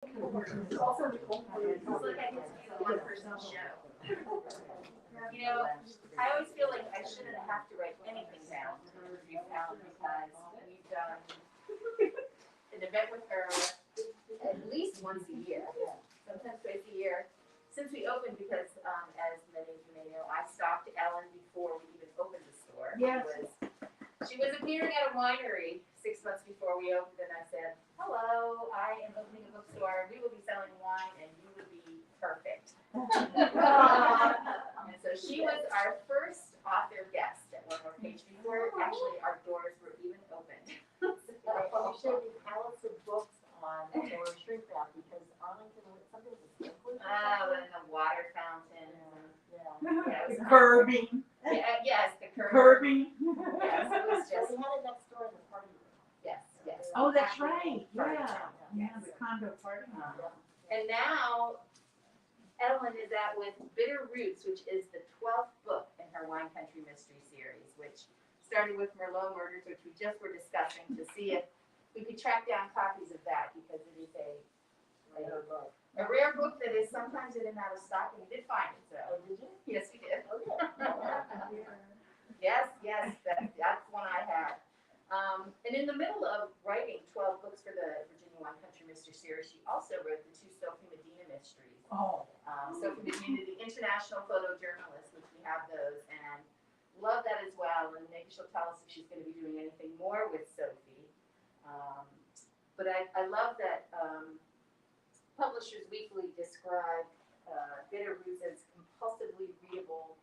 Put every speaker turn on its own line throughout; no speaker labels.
Also, it's like I get to do the one-person show. You know, I always feel like I shouldn't have to write anything down for the review now because we've done an event with her at least once a year, sometimes twice a year, since we opened because, as many of you may know, I stalked Ellen before we even opened the store.
Yes.
She was appearing at a winery 6 months before we opened, and I said, hello, I am opening a bookstore. We will be selling wine, and you would be perfect. And so she was our first author guest at one more page before actually our doors were even opened.
You should be pallets of books on or shrink wrap because Arlington, something was a sprinkler.
Oh, and the water fountain. Yeah,
The curbing.
Yeah, yes, the curve.
Curbing.
Yes, it was
So
just,
we had it next door in the party room.
yes, yes.
Oh, that's right. Yeah. Yeah, the condo party.
And now, Ellen is out with Bitter Roots, which is the 12th book in her Wine Country Mystery series, which started with Merlot Murders, which we just were discussing to see if we could track down copies of that because it is a rare book that is sometimes in and out of stock, and we did find it. So,
Did you?
yes, we did.
Okay.
Yes, that's one I had. And in the middle of writing 12 books for the Virginia Wine Country Mystery series, she also wrote the 2 Sophie Medina mysteries.
Oh.
Sophie Medina, the international photojournalist, which we have those, and love that as well. And maybe she'll tell us if she's going to be doing anything more with Sophie. But I love that Publishers Weekly described Bitter Roots as compulsively readable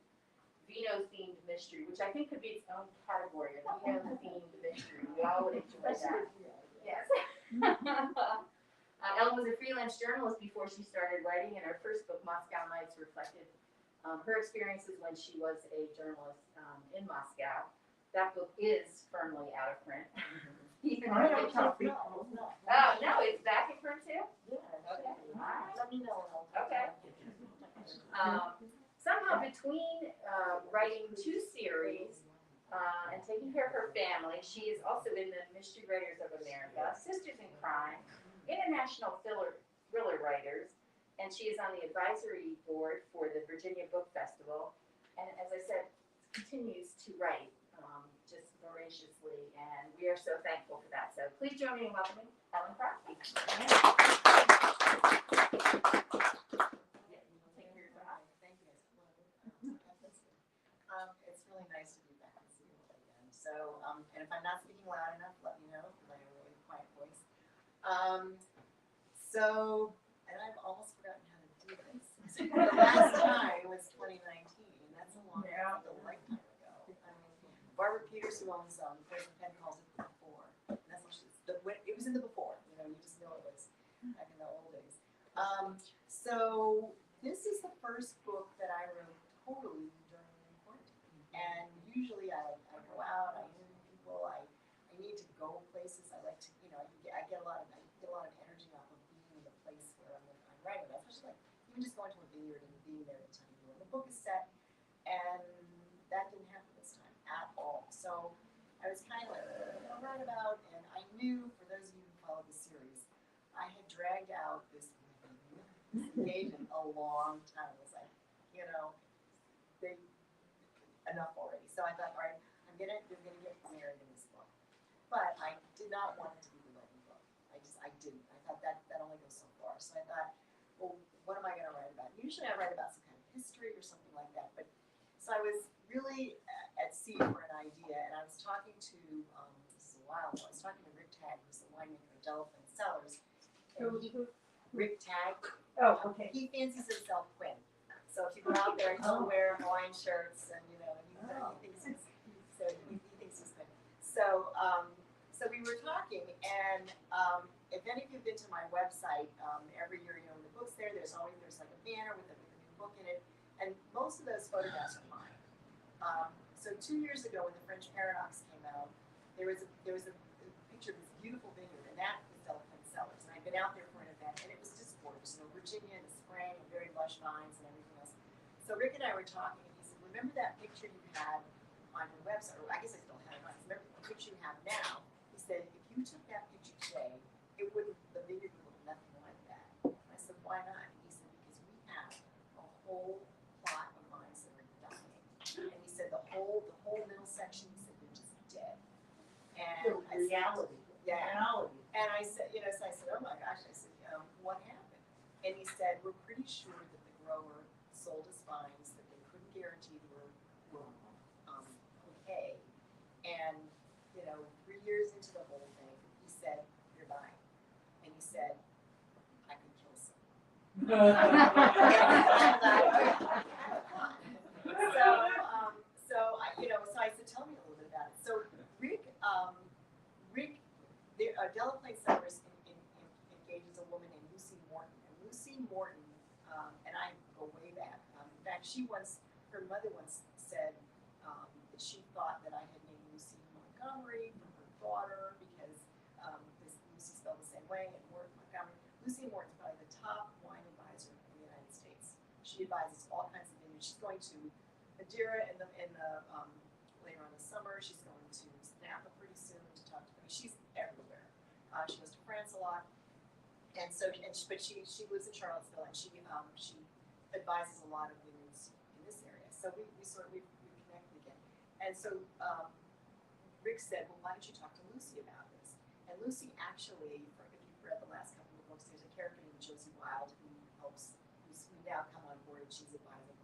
vino-themed mystery, which I think could be its own category, a vino-themed mystery. We all would enjoy that. Yes. Ellen was a freelance journalist before she started writing, and her first book, Moscow Nights, reflected her experiences when she was a journalist in Moscow. That book is firmly out of print.
I have a copy.
Oh, no, it's back in print too?
Yeah.
Okay.
Let me know.
Okay. Somehow between writing 2 series and taking care of her family, she is also in the Mystery Writers of America, Sisters in Crime, International Thriller Writers, and she is on the advisory board for the Virginia Book Festival. And as I said, continues to write just voraciously, and we are so thankful for that. So please join me in welcoming Ellen Crosby.
It's really nice to be back and see you all again. So, and if I'm not speaking loud enough, let me know because I have a really quiet voice. And I've almost forgotten how to do this. The last time was 2019, and that's a long time, a lifetime ago. I mean, Barbara Peters, who owns Poison Pen, calls it the before. And that's what it was in the before. You know, you just know it was back in the old days. So this is the first book that I wrote totally during quarantine. And usually I go out, I interview people, I need to go places. I like to, you know, I get a lot of energy off of being in the place where I'm writing. Especially like even just going to a vineyard and being there at the time when the book is set. And that didn't happen this time at all. So I was kind of like, what am I write about? And I knew, for those of you who followed the series, I had dragged out this engagement a long time. It was like, you know, enough already. So I thought, all right, they're gonna get married in this book. But I did not want it to be the wedding book. I didn't. I thought that only goes so far. So I thought, well, what am I gonna write about? Usually I write about some kind of history or something like that. But so I was really at sea for an idea, and I was talking to this is a while ago. I was talking to Rick Tagg, who's the winemaker of Delavan Cellars. Rick Tagg.
Oh, okay.
He fancies himself Quinn. So if you go out there, he'll wear Hawaiian shirts, and you know, he thinks he's Quinn. So we were talking, and if any of you've been to my website, every year, you know, the book's there. There's like a banner with a new book in it, and most of those photographs are mine. So 2 years ago, when the French Paradox came out, there was a picture of this beautiful vineyard, and that was Delavan Cellars. And I'd been out there for an event, and it was just gorgeous. You know, Virginia in the spring, and very lush vines and everything else. So Rick and I were talking, and he said, "Remember that picture you had on your website? Or I guess I still have it on. Remember the picture you have now?" He said, "If you took that picture today, the vineyard would look nothing like that." section, he said, they're just dead.
The
And I said,
reality.
yeah.
Reality.
And I said, so I said, oh my gosh, I said, what happened? And he said, we're pretty sure that the grower sold us vines that they couldn't guarantee were okay. And, 3 years into the whole thing, he said, you're buying. And he said, I could kill someone. So I said, tell me a little bit about it. So Rick, Delaplane Cellars engages a woman named Lucy Morton. And Lucy Morton, and I go way back. In fact, her mother once said that she thought that I had named Lucy Montgomery for her daughter because Lucy spelled the same way, and Montgomery. Lucy Morton's probably the top wine advisor in the United States. She advises all kinds of vineyards. She's going to Madeira in the later on the summer. She's going to Napa pretty soon to talk to me. She's everywhere. She goes to France a lot, and so but she lives in Charlottesville, and she advises a lot of vineyards in this area. So we connected again, and so Rick said, well, why don't you talk to Lucy about this? And Lucy actually, if you've read the last couple of books, there's a character named Josie Wild who helps, who's now come on board, and she's advising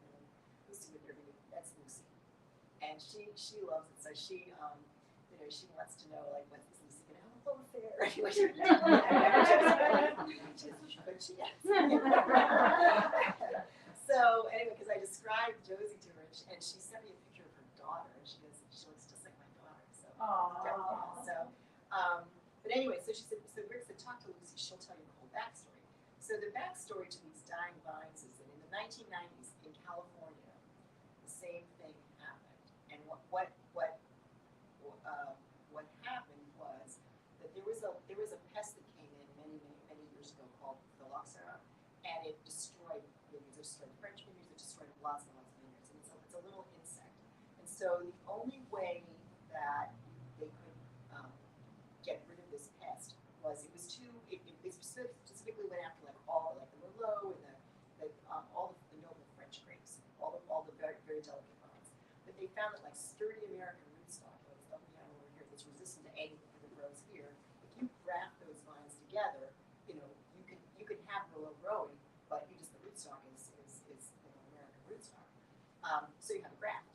Lucy with everything. That's Lucy, and she loves it. So she she wants to know, like, when's Lucy gonna have a love affair? But she has. So anyway, because I described Josie to her, and she sent me a picture of her daughter, and she looks just like my daughter. So.
Aww.
So, but anyway, so Rick said, talk to Lucy, she'll tell you the whole backstory. So the backstory to these dying vines is that in the 1990s in California, the same thing happened. And what happened was that there was a pest that came in many years ago called phylloxera, and it destroyed vineyards. It destroyed French vineyards. It destroyed lots and lots of vineyards. And so it's a little insect. And so the only way that they could get rid of this pest was it specifically went after like the Merlot and all the noble French grapes, all the very, very delicate vines. But they found that like sturdy American rootstock, the one over here that's resistant to anything that grows here, if you graft those vines together, you can have Merlot growing, but the rootstock is American rootstock. So you have a graft.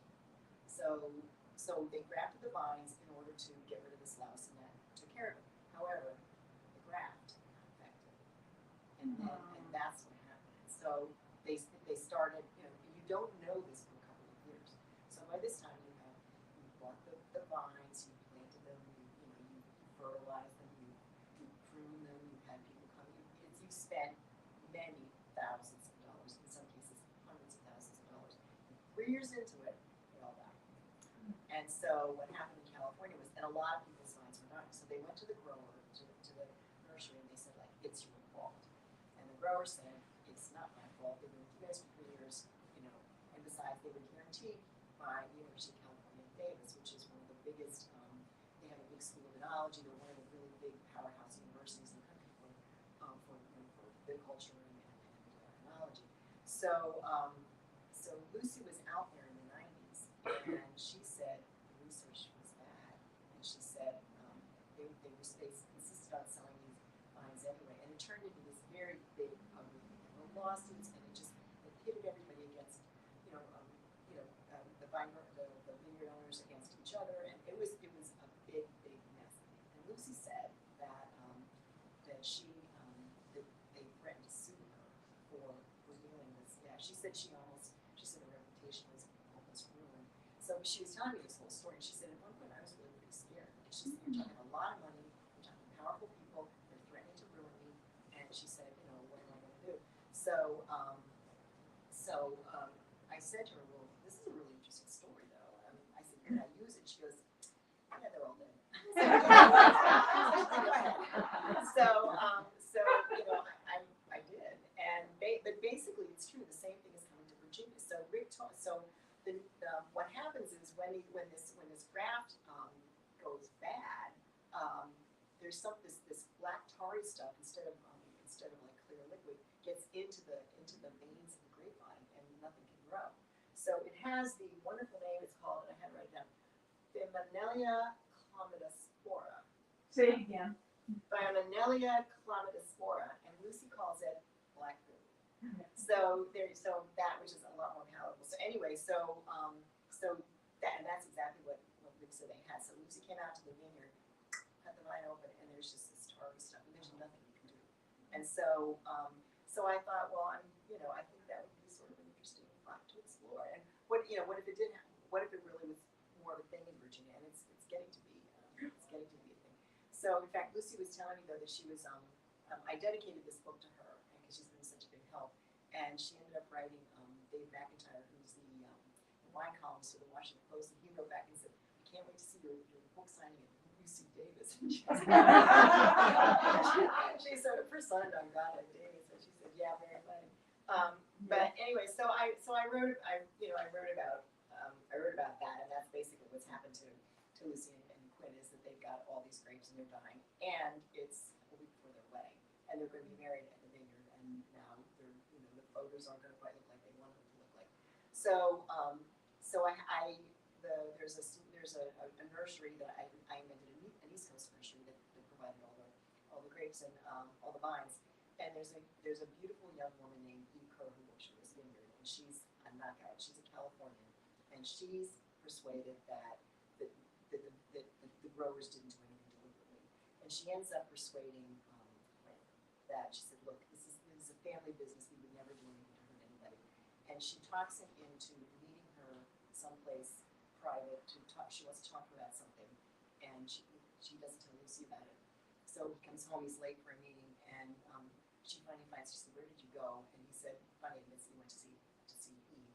So they grafted the vines in order to get rid of this louse, and that took care of it. However, the graft got infected, and that's what happened. So they started, you don't know this for a couple of years. So by this time you bought the vines, you planted them, you fertilized them, you pruned them, you had people come. You spent many thousands of dollars, in some cases hundreds of thousands of dollars. And 3 years into it, they all died. And so what happened in California was, and a lot of people's vines were dying. So they went to the grower, to the nursery, and they said, like, it's your fault. And the grower said, it's not my fault. They've been with you guys for 3 years, and besides, they were guaranteed by the University of California at Davis, which is one of the biggest, they have a big school of enology. They're one of the really big powerhouse universities in the country for viticulture and enology. So Lucy was out there in the 90s, and she said the research was bad, and she said they insisted on selling these vines anyway, and it turned into this very big, ugly lawsuits, and it pitted everybody against, the vineyard owners against each other, and it was a big mess. And Lucy said that they threatened to sue her for revealing this. Yeah, she said her reputation was almost ruined. So she was telling me this whole story, and she said at one point I was really pretty scared, because she said, you're talking a lot of money, you're talking powerful people, they're threatening to ruin me, and she said, what am I going to do? So I said to her, well, this is a really interesting story, though. I said, can I use it? She goes, yeah, they're all dead. Go ahead. So I did, but basically it's true. The same thing is coming to Virginia. So what happens is when this graft goes bad, there's this black tarry stuff instead of like clear liquid gets into the veins of the grapevine, and nothing can grow. So it has the wonderful name. It's called, and I had to write it down, Bimanelia chlamydospora.
Say it again.
Bimanelia chlamydospora, and Lucy calls it black goo. So that, which is a lot more palatable. So anyway, that's exactly what Lucy they had. So Lucy came out to the vineyard, cut the vine open, and there's just this tarry stuff, and there's nothing you can do. And so I thought, well, I think that would be sort of an interesting thought to explore. And what if it did happen? What if it really was more of a thing in Virginia? And it's getting to be a thing. So in fact, Lucy was telling me though that she was I dedicated this book to her because she's been such a big help, and she ended up writing Dave McIntyre, who's the wine columnist for the Washington Post, and he wrote back and said, "I can't wait to see your book signing at UC Davis." She sort of personified on God at Davis, and she said, "Yeah, very funny." But anyway, so I wrote about that, and that's basically what's happened to Lucy and Quinn, is that they've got all these grapes and they're dying, and it's a week before their wedding, and they're going to be married at the vineyard, and now the photos aren't going to quite look like they want them to look like. So there's a nursery that I invented, an East Coast nursery that provided all the grapes and all the vines. And there's a beautiful young woman named E. Kerr who works for this vineyard, and she's a knockout. She's a Californian, and she's persuaded that the growers didn't do anything deliberately. And she ends up persuading that she said, "Look, this is a family business. We would never do anything to hurt anybody." And she talks him into meeting her someplace private to talk. She wants to talk about something, and she doesn't tell Lucy about it. So he comes home. He's late for a meeting, and she finally finds. She said, "Where did you go?" And he said, "Funny admits he went to see Eve."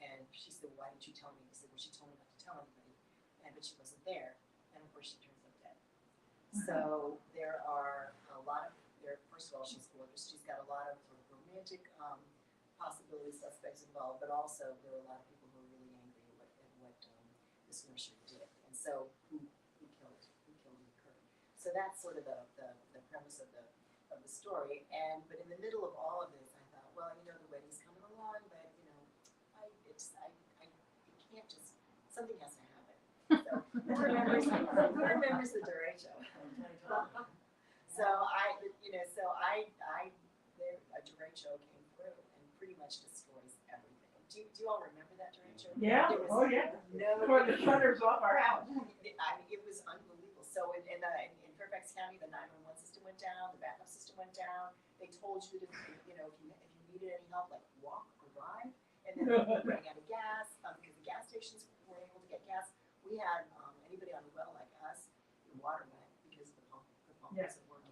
And she said, "Why didn't you tell me?" He said, "Well, she told me not to tell anybody, but she wasn't there." And of course, she turns up dead. So there are a lot of First of all, she's gorgeous. She's got a lot of sort of romantic possibility suspects involved, but also there are a lot of people who are really angry at what this nursery did, and so who killed her. So that's sort of the premise of the story. But in the middle of all of this, I thought, well, the wedding's coming along, but it can't just, something has to happen. So who remembers the Duray show? So a Duray show came through and pretty much destroys everything. Do you all remember that Duray show?
Yeah. Oh yeah. Tore the shutters off our house.
It was unbelievable. So in Fairfax County, the 911 system went down, the backup system went down. They told you that if you needed any help, like walk or drive, and then they were running out of gas because the gas stations weren't able to get gas. We had anybody on the well like us, the water went because the pump wasn't working.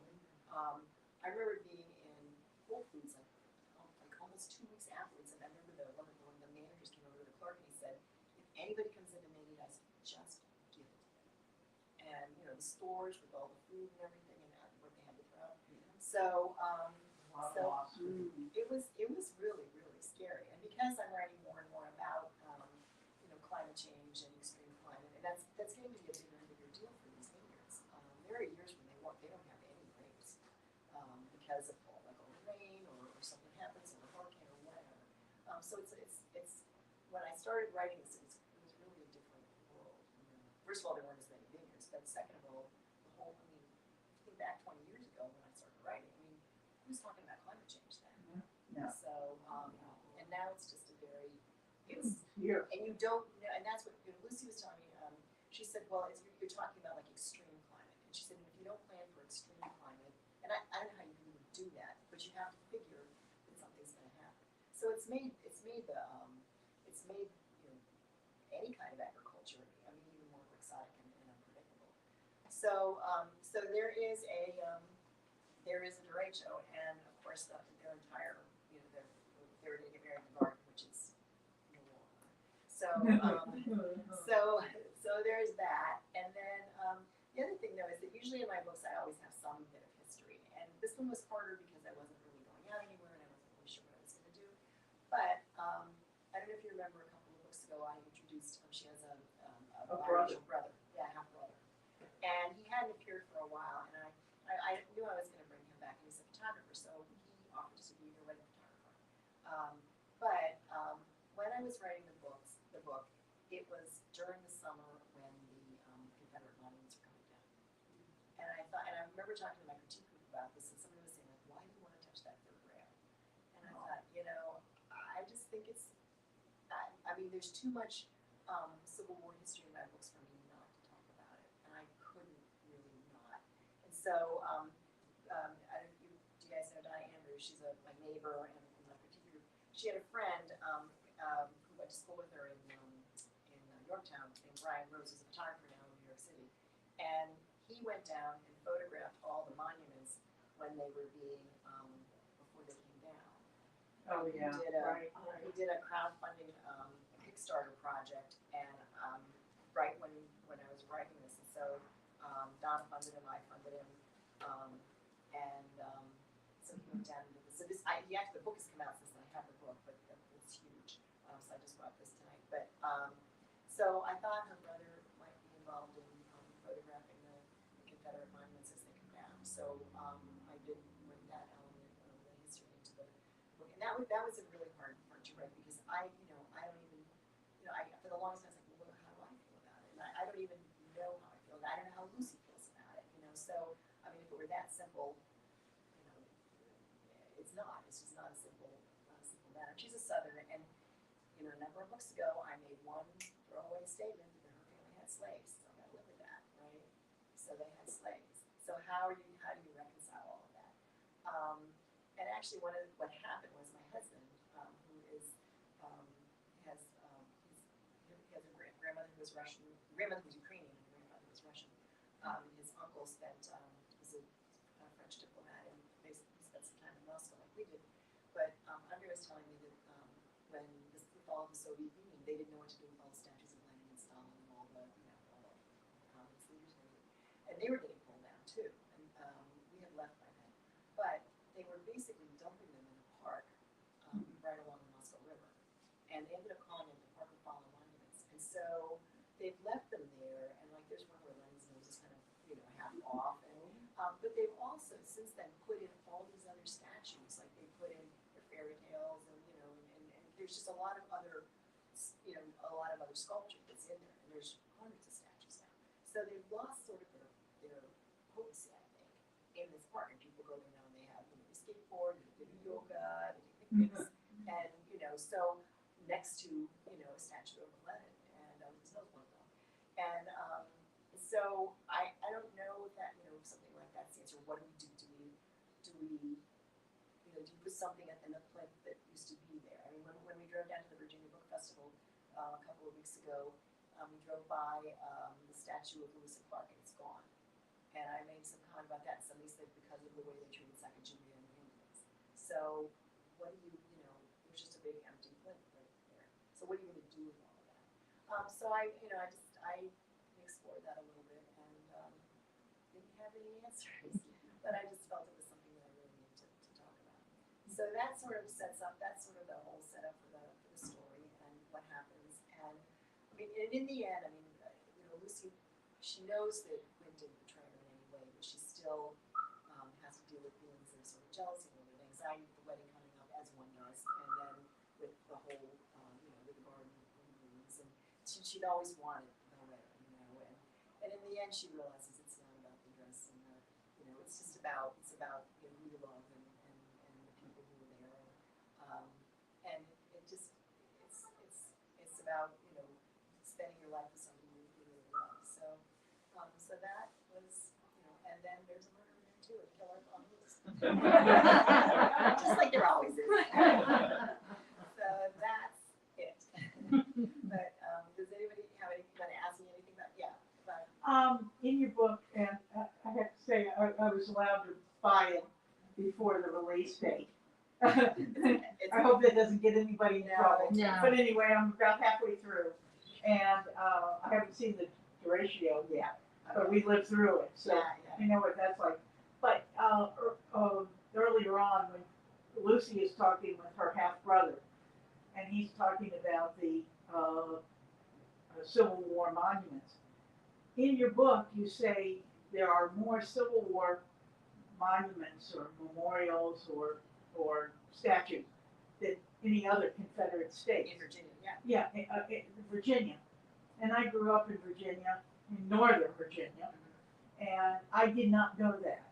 I remember being in Whole Foods like almost 2 weeks afterwards, and I remember one of the managers came over to the clerk and he said, "If anybody comes in and they need ice, just give it to them." And the stores with all the food and everything and what they had to throw. So it was really, really scary. And because I'm writing more and more about climate change and extreme climate, and that's getting to be a bigger and bigger deal for these vineyards. There are years when they don't have any grapes because of like rain or something happens or a hurricane or whatever. So it's when I started writing this, it was really a different world. First of all, there weren't as many vineyards, but second of all, think back 20 years ago when I started writing, who was talking about climate change then?
Yeah.
So and now it's just it's
here.
And you don't know, and that's what Lucy was telling me. She said, "Well, you're talking about like extreme climate," and she said, "If you don't plan for extreme climate, and I don't know how you can even do that, but you have to figure that something's going to happen." So it's made any kind of agriculture, even more exotic and unpredictable. So there is a Duray show, and of course their entire they're going to get married in the garden, which is no longer. So there's that, and then the other thing though is that usually in my books I always have some bit of history, and this one was harder because I wasn't really going out anywhere and I wasn't really sure what I was going to do. But I don't know if you remember a couple of books ago I introduced she has a biracial brother, half brother, and he hadn't appeared for a while, and I knew I was going to bring him back, and he's a photographer, so he offered to be the wedding photographer. But when I was writing the book, it was during the summer when the remember talking to my critique group about this, and somebody was saying, like, why do you want to touch that third rail? And I thought, you know, I just think it's, I mean, there's too much Civil War history in my books for me not to talk about it, and I couldn't really not. And so, I don't, do you guys know Donna Andrews? She's my neighbor and my critique group. She had a friend who went to school with her in Yorktown, named Brian Rose, who's a photographer now in New York City. And he went down and photographed all the monuments when they were being, before they came down.
Oh, yeah, right.
He did a crowdfunding Kickstarter project, and right when I was writing this, and so Donna funded him, I funded him, so he went down and did this. So the book has come out since then. I have the book, but it's huge. So I just brought this tonight. But so I thought her brother might be involved in photographing the Confederate monuments as they come down. So I did bring that element of the history into the book, and that was a really hard part to write because I don't even, for the longest time I was like, well, how do I feel about it? And I don't even know how I feel about it. I don't know how Lucy feels about it, So I mean, if it were that simple, it's not. It's just not a simple matter. She's a Southerner, and a number of books ago, I made one throwaway statement that her family had slaves. So I got to live with that, right? So they had slaves. So how do you reconcile all of that? And actually, what happened was my husband, who is he has a grandmother who was Russian, grandmother who was Ukrainian, and grandmother who was Russian. His uncle was a French diplomat, and basically he spent some time in Moscow like we did. But Andrea was telling me that when the fall of the Soviet Union, they didn't know what to do with all the statues of Lenin and Stalin and all the communist leaders and everything. And they were getting pulled down too. And we had left by then. But they were basically dumping them in a park right along the Moscow River. And they ended up calling it the Park of Fallen Monuments. And so they've left them there, and like there's one where Lenin's nose is kind of, half off. And but they've also since then put in all these other statues, like they put in their fairy tales and and there's just a lot of other sculpture that's in there, and there's hundreds of statues now. So they've lost sort of their potency, I think, in this park. And people go there now and they have they skateboard, they do yoga, they take picnics, and so next to a statue of Lenin and his nose blown off. And so I don't know if that something like that's the answer. What do we do? Do we put something in the plinth that used to be there? I mean, when we drove down to the Virginia Book Festival a couple of weeks ago, we drove by the statue of Lewis and Clark, and it's gone. And I made some comment about that. Somebody said because of the way they treated Sacagawea and Indians. So what do there's just a big empty plinth right there. So what are you going to do with all of that? So I explored that a little bit and didn't have any answers, but I just felt it was something that I really needed to talk about. So that sort of sets up. That's sort of the whole setup for the story and what happens. And I mean, and in the end, I mean, Lucy, she knows that Quinn didn't betray her in any way, but she still has to deal with feelings of sort of jealousy and anxiety with the wedding coming up, as one does, and then with the whole, with the garden and blooms, and she'd always wanted the wedding, and in the end, she realizes it's not about the dress and it's just about who you love and the people who are there, and it's about spending your life with somebody you really love. So that was and then there's a murder in there too, a killer on loose. Just like there always is. So that's it. But does anybody have anyone ask me anything about? Yeah.
In your book, and I have to say, I was allowed to buy it before the release date. I hope that doesn't get anybody in trouble.
No.
But anyway, I'm about halfway through, and I haven't seen the ratio yet, but we lived through it, so you know what that's like. But earlier on, when Lucy is talking with her half brother, and he's talking about the Civil War monuments. In your book, you say there are more Civil War monuments or memorials or statues than any other Confederate state.
In Virginia,
in Virginia. And I grew up in Virginia, in Northern Virginia, and I did not know that.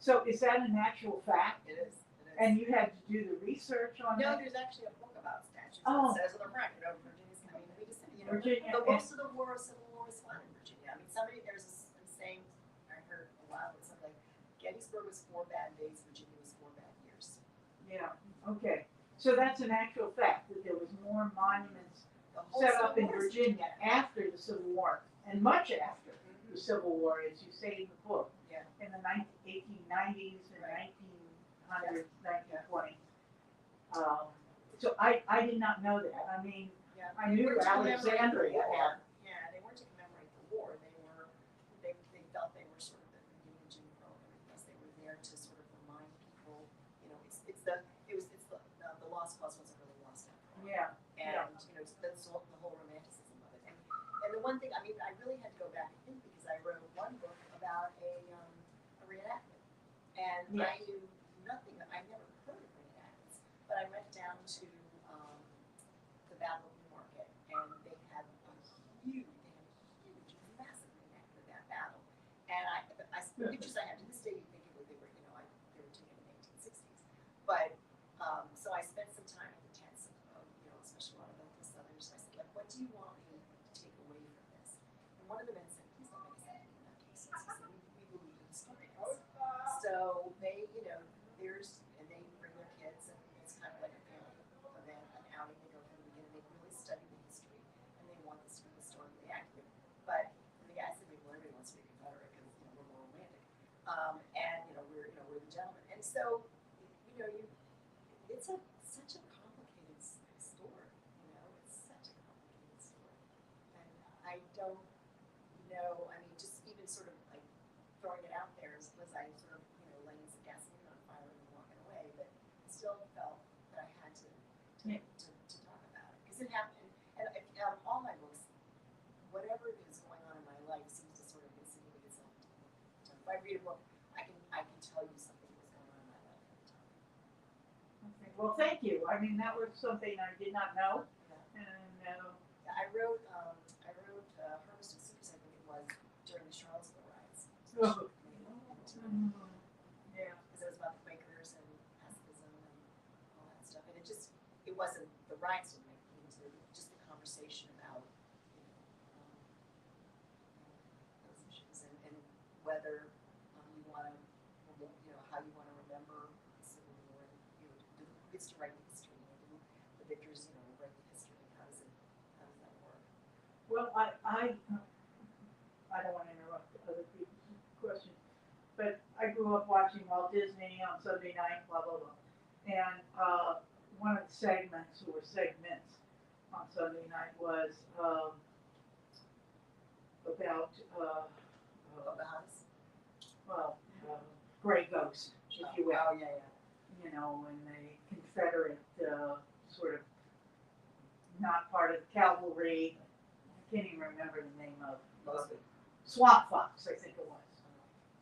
So is that an actual fact?
It is.
And you had to do the research on
No,
it?
there's actually a book about statutes
Oh.
that says on the front, Virginia's, I mean, we just,
Virginia
but
and-
most of the Civil War was fought in Virginia. I mean, there's a saying, I heard a while ago, something like, Gettysburg was 4 bad days, Virginia was 4 bad years.
Yeah, okay. So that's an actual fact, that there was more monuments
The whole
set
Civil
up in
War is
Virginia after the Civil War, and much after
Mhm.
the Civil War, as you say in the book.
Yeah.
In the 1890s and
Right.
1900s, 1920s. So I did not know that. I mean,
Yeah.
I
They
knew
weren't to commemorate the
Alexandria
war.
had-
Yeah, they weren't to commemorate the war. They felt they were sort of the beginning of Jim Crow and everything else. They were there to sort of remind people, the lost cause wasn't really lost after all.
yeah,
And, that's the whole romanticism of it. And the one thing, I mean, I really had to go back and think because I wrote one book about a reenactment. And I knew nothing, I never heard of reenactments, but I went down to the Battle of Newmarket and they had a huge, massive reenactment of that battle. And the pictures I have to this day, you think they were doing it in the 1860s. But, so I spent some time at the tents of, especially a lot of local Southerners. I said, like, what do you want me to take away from this? And one of the men said, please don't make us have any nutcases. He said, we believe in historians. So they, and they bring their kids, and it's kind of like a family event, an outing. They go from the beginning, they really study the history, and they want this to be historically accurate. But the guy said, well, everybody wants to be Confederate because we're more romantic, and we're the gentlemen. And so, it's such a complicated story. It's such a complicated story, and I don't know. I mean, just even sort of like throwing it out there was I sort of laying some gasoline on fire and walking away, but I still felt that I had to talk about it because it happened. And out of all my books, whatever is going on in my life seems to sort of insinuate itself. If I read a book, I can tell you something that's going on in my life at the time.
Okay. Well, thank you. I mean, that was something I did not know.
Yeah.
And,
I wrote Harvest of Secrets, I think it was, during the Charlottesville riots.
Oh. yeah.
Because it was about the Quakers and pacifism and all that stuff. And it wasn't, the riots didn't make me into just the conversation about, those issues and whether you want to, how you want to remember the Civil War and, who gets to write the history, the victors, write the history. How does that work?
Well, I don't want to interrupt other people's questions, but I grew up watching Walt Disney on Sunday night, blah, blah, blah. And one of the segments on Sunday night was about, Grey Ghost, if you will.
Oh, yeah.
When the Confederate sort of not part of the cavalry, I can't even remember the name of Swamp Fox, I think it was.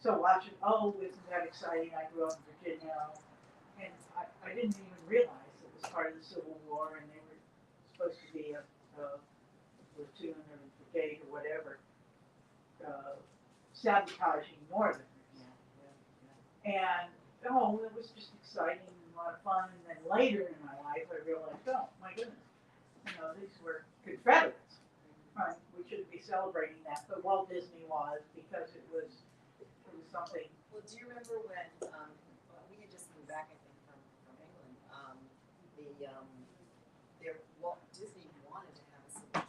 So watching, isn't that exciting? I grew up in Virginia, and I didn't even realize it was part of the Civil War, and they were supposed to be a platoon or a brigade or whatever, sabotaging Northerners. And it was just exciting and a lot of fun. And then later in my life, I realized, oh my goodness, these were Confederates. Right? We shouldn't be celebrating that, but Walt Disney was because it was something.
Well, do you remember when we had just moved back, I think, from England? Walt Disney wanted to have a Civil War.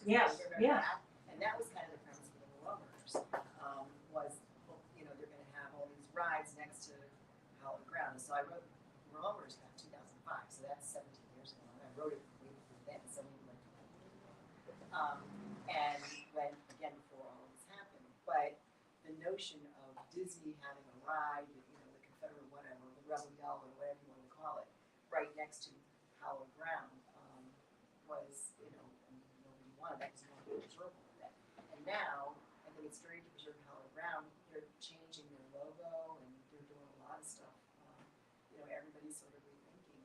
Yes, yes.
And that was kind of the premise for the Rollers. Was they're going to have all these rides next to hallowed ground. And so I wrote Rollers back in 2005, so that's 17 years ago. And I wrote it then, so we were and when again before all this happened. But the notion of Disney having a ride, the Confederate whatever, the Rebel Yell or whatever you want to call it, right next to hallowed ground was, nobody wanted that because no one was preserving that. And now, I think it's very to preserve hallowed ground. They're changing their logo and they're doing a lot of stuff. Everybody's sort of rethinking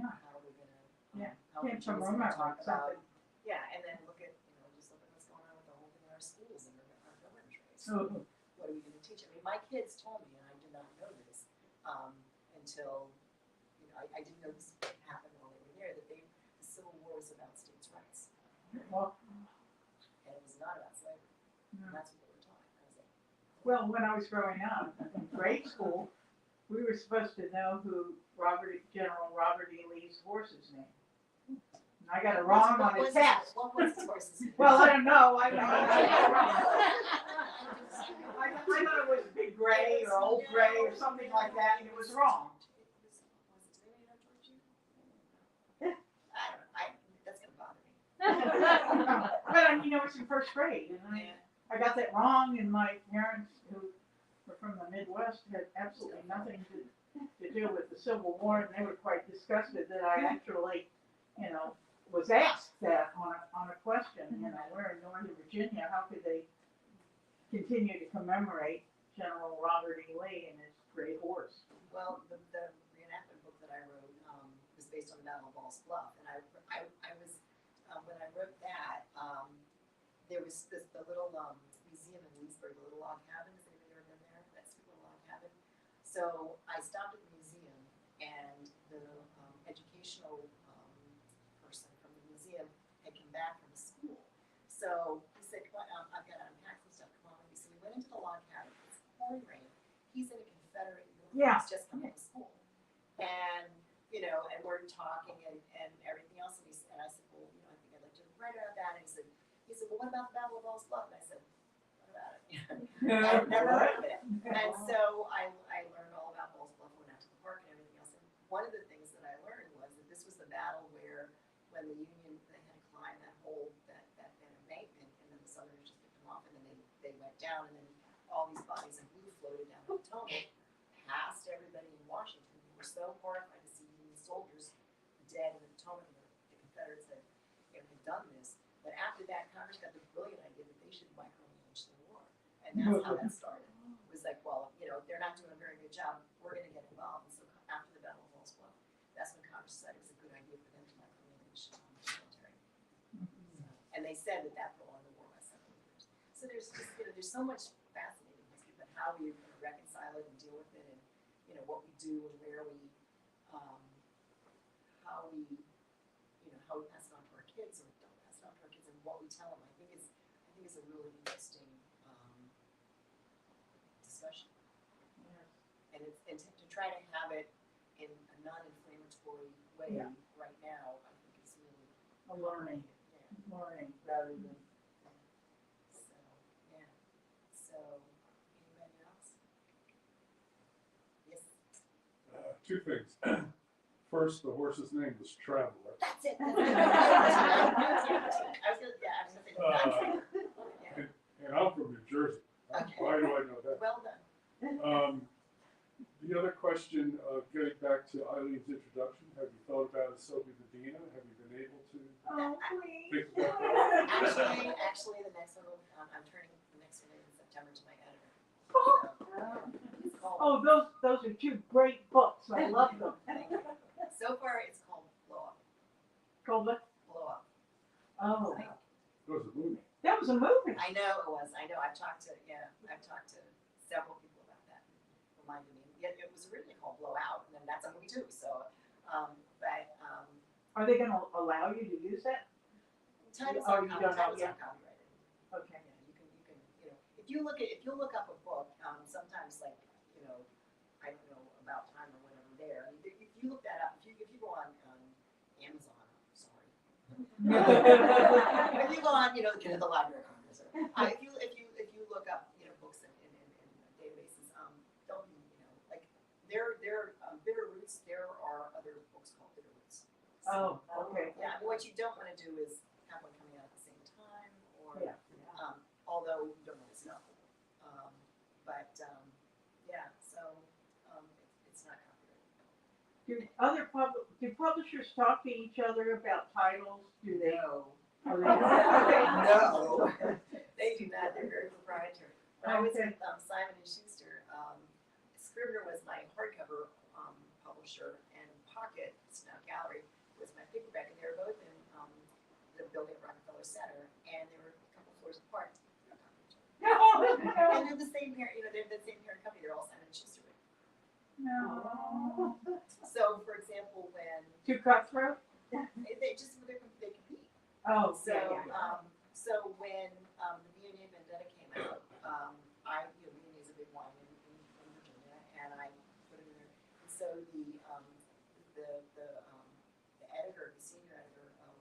how we're gonna how we're
Can't
gonna talk about.
something.
Yeah, and then look at just look at what's going on with the whole thing in our schools and our government trays.
Oh.
What are we going to teach? I mean, my kids told me, and I didn't not know this, until, you know, I didn't know this happened while they were there, that the Civil War was about states' rights.
Well,
And it was not about slavery, and that's what they were taught. I was like,
well, when I was growing up in grade school, we were supposed to know who General Robert E. Lee's horse's name. And I got it wrong on his test.
What was his horse's name?
Well, I don't know. I got it wrong. I thought it was Big Gray or Old Gray or something like that, and it was wrong.
That's gonna bother me.
But I mean, I was in first grade, and
Yeah.
I got that wrong, and my parents, who were from the Midwest, had absolutely nothing to do with the Civil War, and they were quite disgusted that I actually, you know, was asked that on a question. You know, we're in Northern Virginia, how could they continue to commemorate General Robert E. Lee and his great horse?
Well, the reenactment book that I wrote was based on the Battle of Ball's Bluff, and I was when I wrote that, there was the little museum in Leesburg, the little log cabin. Has anybody ever been there? That sweet little log cabin. So I stopped at the museum, and the educational person from the museum had come back from school. So he said, "Come on, I've got to unpack some stuff. Come on with me." So we went into the log cabin. It's pouring rain. He's in a Confederate uniform.
Yeah.
He's just come from school, and you know, and we're talking and everything else. And I said, "Well, you know, I think I'd like to write about that." And he said, "Well, what about the Battle of Ball's Bluff?" And I said, "What about it?" I'd never heard of it. And so I learned all about Ball's Bluff, went out to the park and everything else. And one of the things that I learned was that this was the battle where, when the Union, they had to climb that embankment, and then the Southerners just picked them off, and then they went down, and then all these bodies of blue floated down the Potomac, past everybody in Washington, who were so horrified to see Union soldiers dead in the Potomac, and the Confederates had done this. But after that, Congress got the brilliant idea that they should micromanage the war, and that's how that started. It was like, well, you know, they're not doing a very good job. We're going to get involved. And so after the Battle of Ball's Bluff, that's when Congress decided it was a good idea for them to micromanage the military. So, and they said that prolonged the war by several years. So there's just, you know, there's so much fascinating history, but how we reconcile it and deal with it, and you know what we do and where we, how we, you know, how we pass it on to our kids or don't pass it on to our kids, and what we tell them. I think is a really interesting discussion. And to try to have it in a non-inflammatory way right now, I think is really
A learning rather than.
So yeah. So anybody else? Yes.
Two things. First, the horse's name was Traveler.
That's it. I was gonna say that.
And I'm from New Jersey.
Okay.
Why do I know that?
Well done.
The other question, getting back to Eileen's introduction, have you thought about a Sophie Medina? Have you been able to
Oh, please.
think about that?
Actually, the next one, I'm turning the next one in September to my editor. It's called,
Oh, those are two great books. I love them.
thank you. So far, it's called Blow Up.
Called what?
Blow Up.
Oh,
It was a movie.
that was a movie.
I know it was. I know. I've talked to several people about that. Reminded me. Yet it was originally called Blow Out, and then that's a movie too. So,
Are they going to allow you to use that?
titles
Oh,
are
you don't know yet?
copyrighted.
Okay.
Yeah, you know, if you look up a book, sometimes like, you know, I don't know about time or whatever there. I mean, if you look that up, if you go on Amazon, sorry. If you go on, you know, the Library of Congress, if you look up, you know, books in databases, don't you know, like there Bitter Roots, there are other books called Bitter Roots.
Oh, okay.
Yeah, I mean, what you don't want to do is have one coming out at the same time, or
Yeah.
although you don't always know. Yeah, so it's not copyrighted.
Do publishers talk to each other about titles? Do they?
No.
Oh, they don't?
No, they do not. They're very proprietary. When I was
Okay.
with Simon and Schuster, Scribner was my hardcover publisher, and Pocket, it's now Gallery, was my paperback, and they were both in the building at Rockefeller Center, and they were a couple floors apart. They don't talk to each other. And they're the same parent, you know, they're the same parent company. They're all Simon and Schuster.
No.
So, for example, when
Too cutthroat?
they compete.
Oh,
So,
yeah.
so when the V&A Vendetta came out, V&A is a big wine in Virginia, and I put it in there. And so the editor, the senior editor of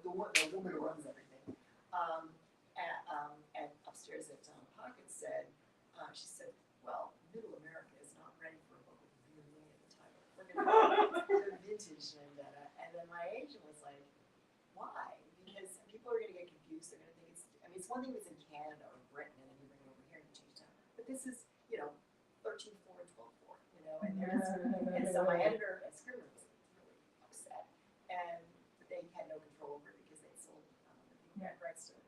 the woman who runs everything, at upstairs at Pocket said, she said, well, Middle America is not ready for a book with V&A in the title. We're going to do the vintage vendetta. And then my agent was like, why? Because people are going to get confused. They're going to think it's one thing that's in Canada or Britain and then you bring it over here and you change it. But this is, 13.4 and 12.4, and so my editor at Scribner was really upset. And they had no control over it because they sold the rights to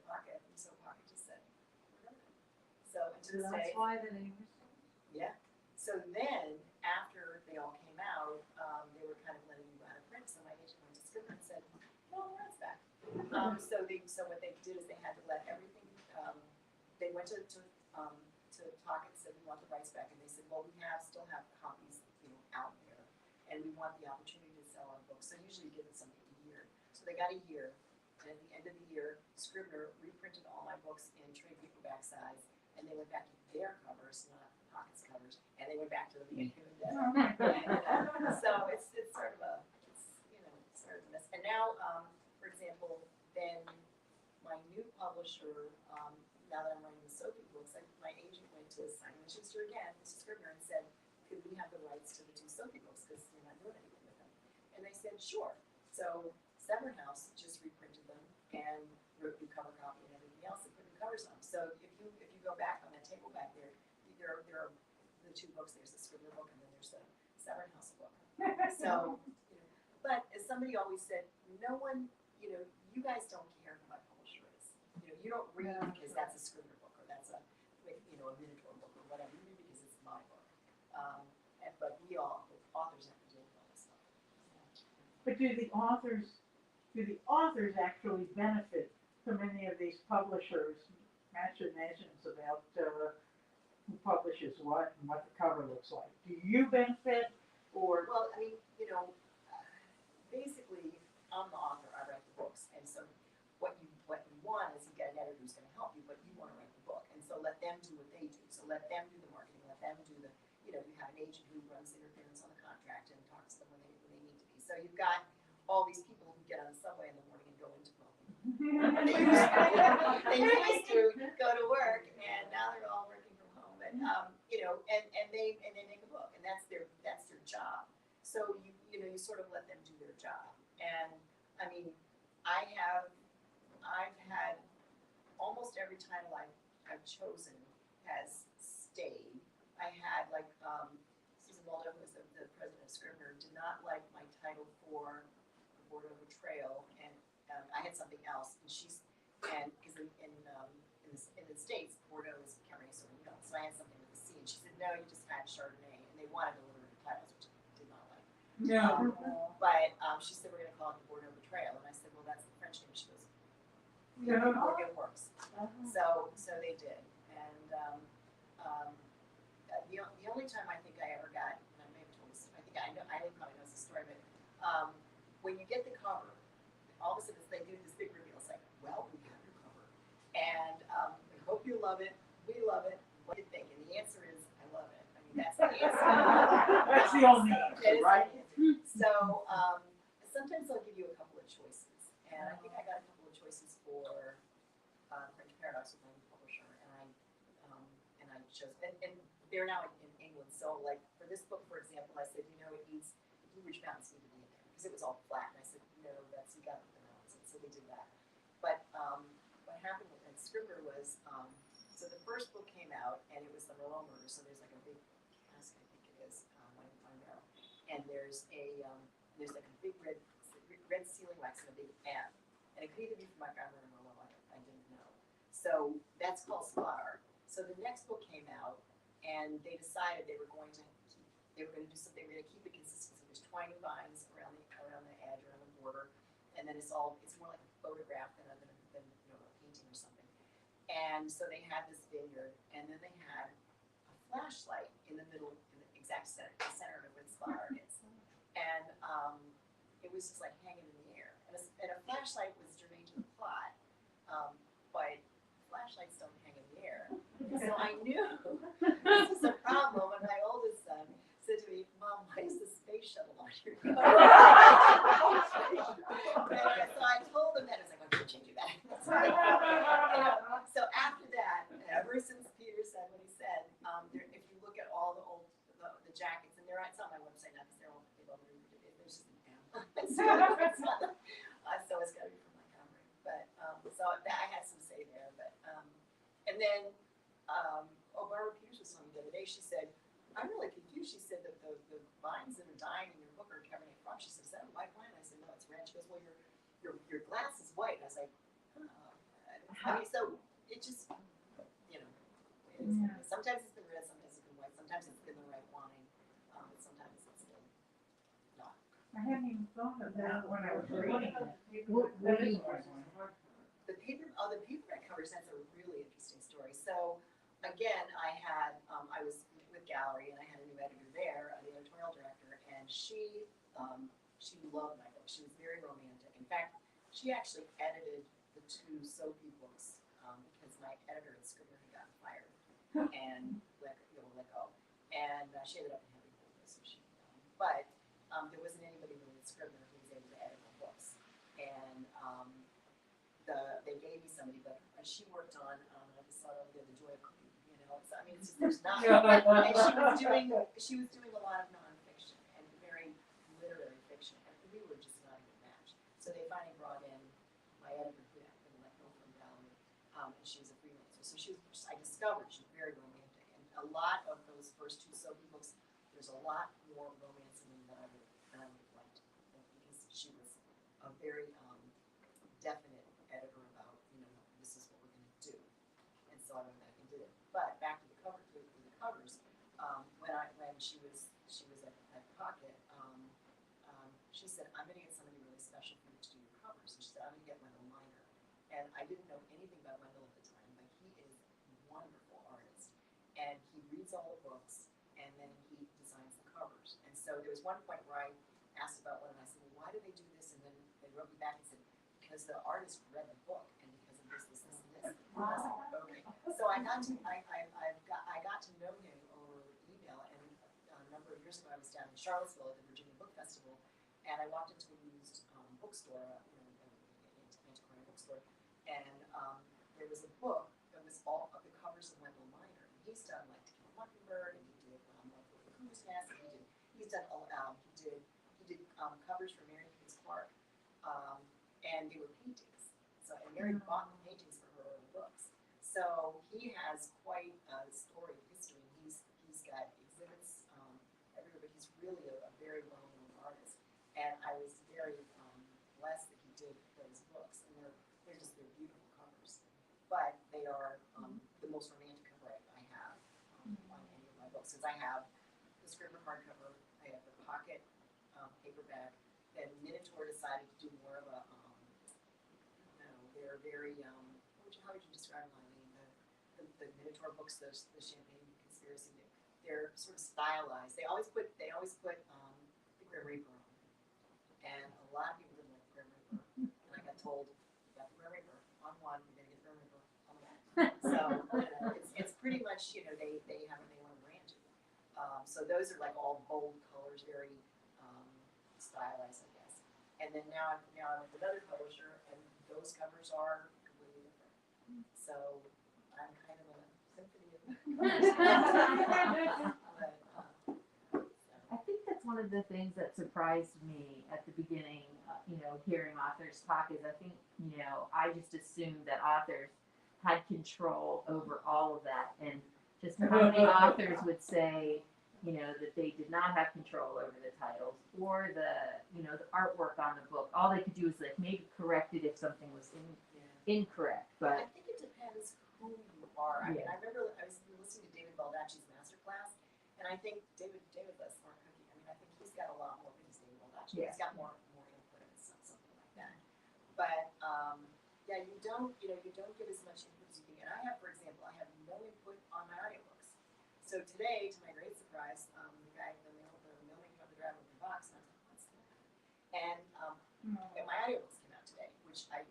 Pocket. And so Pocket just said, we're done. So, and to this day.
That's why the name is.
Yeah. So then, after they all came out, they were kind of letting me go out of print. So my agent went to Scribner and said, "No, the rights back." So what they did is they had to let everything. They went to Pocket and said, "We want the rights back," and they said, "Well, we still have copies, out there, and we want the opportunity to sell our books. So usually, you give them something a year. So they got a year, and at the end of the year, Scribner reprinted all my books in trade paperback size, and they went back to their covers, not Pocket's covers, and they went back to the beginning. So it's sort of a mess. And now, for example, then my new publisher, now that I'm writing the Sophie books, my agent went to Simon & Schuster again, Mrs. Scribner, and said, could we have the rights to the 2 Sophie books because we're not doing anything with them? And they said, sure. So Severn House just reprinted them and wrote new cover copy and everything else and put new covers on them. So if you go back on that table back there are the 2 books. There's the Scribner book and then there's the Severn House book. So, but as somebody always said, no one, you guys don't care who my publisher is. You don't read because that's a Scribner book or that's a Minotaur book or whatever. You read because it's my book. But the authors have to deal with all this stuff.
But do the authors actually benefit from any of these publishers' machinations about who publishes what and what the cover looks like? Do you benefit or?
Well, basically, I'm the author. I write the books, and so what you want is you get an editor who's going to help you, but you want to write the book, and so let them do what they do. So let them do the marketing. Let them do the you have an agent who runs interference on the contract and talks to them when they need to be. So you've got all these people who get on the subway in the morning and go into they used to go to work, and now they're all working from home. And and they make a book, and that's their job. So you sort of let them do their job. And I've had almost every title I've chosen has stayed. I had Susan Waldo, who was the president of Scribner, did not like my title for the Bordeaux Betrayal, and I had something else, and because in the States, Bordeaux is Cabernet Sauvignon, so I had something with the C, and she said, no, you just had Chardonnay, and they wanted alliterative titles, which I did not like.
No.
But she said, we're going to call it the Bordeaux Betrayal, and I said, well, that's the French name. She goes, it works. So they did, and the only time I think I ever got, and I may have told this, I probably knows the story, but when you get the cover, all of a sudden they do this big reveal. It's like, well, we have your cover, and we hope you love it. We love it. What do you think? And the answer is, I love it. That's the answer.
That's the only answer, right?
So sometimes they'll give you a couple of choices, and I think I got a couple of choices for French Paradox with my publisher, and I chose, and they're now in England. So like for this book, for example, I said, it needs the Blue Ridge Mountains need to be in there because it was all flat, and I said, no, you got to put the mountains in. So they did that. But what happened with Scribner was, so the first book came out, and it was the Merlot murder. So there's like a big cask, I think it is, on barrel, and there's like a big red sealing wax and a big M, and it could either be from my grandmother or Merlot. I didn't know. So that's called spot art. So the next book came out, and they decided they were going to do something. They were going to keep the consistency. There's twining vines around the edge, around the border, and then it's more like a photograph than a painting or something. And so they had this vineyard, and then they had a flashlight in the middle, in the exact center, the center of where the spot art is. And it was just like hanging in the air. And a flashlight was germane to the plot, but flashlights don't hang in the air. And so I knew this was a problem when my oldest son said to me, "Mom, why is the space shuttle on your cover?" And so I told him that. I was like, "I'm going to change that." So after that, ever since Peter said what he said, if you look at all the old the jackets, and it's on my website now because they're all there's just an M. So it's got to be from Montgomery. But so I had some say there. But and then Barbara Peters was telling me the other day. She said, "I'm really confused." She said that the vines that are dying in your book are Cabernet Franc. She said, "Is that a white wine?" I said, "No, it's red." She goes, "Well, your glass is white." I was like, I mean, so it just, you know, sometimes it's been red, sometimes it's been white, sometimes it's been the right wine, but sometimes it's been not.
I hadn't even thought of that when I was reading it.
The paperback covers, that's a really interesting story. So again, I was with Gallery and I had a new editor there, the editorial director, and she loved my book. She was very romantic. In fact, she actually edited the 2 Sophie books because my editor at Scribner had gotten fired and let go. And she ended up in heavy business. But there wasn't anybody really at Scribner who was able to edit the books. And they gave me somebody, but she worked on, I just saw it over there, The Joy of Cooking. You know, so, I mean, it's just, there's not. And she was doing a lot of nonfiction and very literary fiction, and we were just not a good match. So they finally brought in my editor who had been let go from Gallery, and she was a freelancer. So I discovered she was very romantic, and a lot of those first 2 Sophie books, there's a lot more romance in them than I would have liked, because she was a very definite editor about, this is what we're going to do, and so I went back and did it. But back to the covers, when she was at Pocket, she said, "I'm going to get somebody really special for you to do your covers." And she said, "I'm going to get Wendell Miner." And I didn't know anything about Wendell at the time, but he is a wonderful artist, and he reads all the books, and then he designs the covers. And so there was one point where I asked about one, and I said, "Well, why do they do this?" And then they wrote me back and said, "Because the artist read the book, and because of this, and this." And I was like, okay. So I got to know him over email, and a number of years ago I was down in Charlottesville at the Virginia Book Festival, and I walked into a used bookstore, antiquarian bookstore, and there was a book that was all of the covers of Wendell Miner, and he's done like To Kill a Mockingbird, and he did One for the Cuckoo's Nest, and he did covers for Mary Higgins Clark, and they were paintings. So, and Mary bought the paintings for her early books. So he has quite a storied history. He's got exhibits everywhere, but he's really a very well-known artist. And I was very blessed that he did those books, and they're beautiful covers. But they are the most romantic cover I have on any of my books, since I have the Scribner hardcover, I have the Pocket paperback. Then Minotaur decided to do more of a they're very how would you describe them, Eileen? The Minotaur books, the Champagne Conspiracy, they're sort of stylized. They always put the Grim Reaper on, and a lot of people didn't like the Grim Reaper. And I got told, "You got the Grim Reaper on one, you're gonna get the Grim Reaper on the next." So it's pretty much they want to brand you. So those are like all bold colors, very stylized, I guess. And then now I'm with another publisher, and those covers are completely different. So I'm kind of a symphony of
I think that's one of the things that surprised me at the beginning, hearing authors talk, is I think, I just assumed that authors had control over all of that, and just how many authors would say, that they did not have control over the titles or the artwork on the book. All they could do is like maybe correct it if something was incorrect. But
I think it depends who you are. I mean, I remember I was listening to David Baldacci's masterclass, and I think David does Smart Cookie. I mean, I think he's got a lot more because David Baldacci.
Yeah.
He's got more input and something like that. But you don't get as much input as you can. And I have, for example, no input on my audiobooks. So today, to my great surprise, the mailman came up the driver with the box, and I was like, what's that? And my audiobooks came out today, which I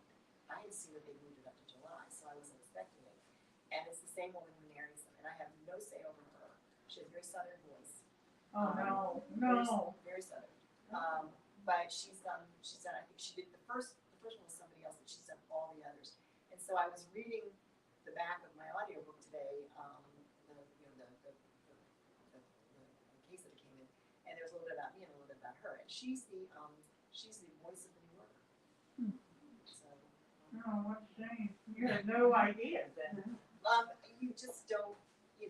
had seen that they moved it up to July, so I wasn't expecting it. And it's the same woman who narrates them, and I have no say over her. She has a very southern voice.
Oh, no.
Very southern. But she's done, I think she did the first one was somebody else, but she's done all the others. And so I was reading the back of my audiobook today, the case that it came in, and there was a little bit about me and a little bit about her. And she's the voice of the New Yorker. So,
Oh, what a shame. You had no idea then.
you just don't, you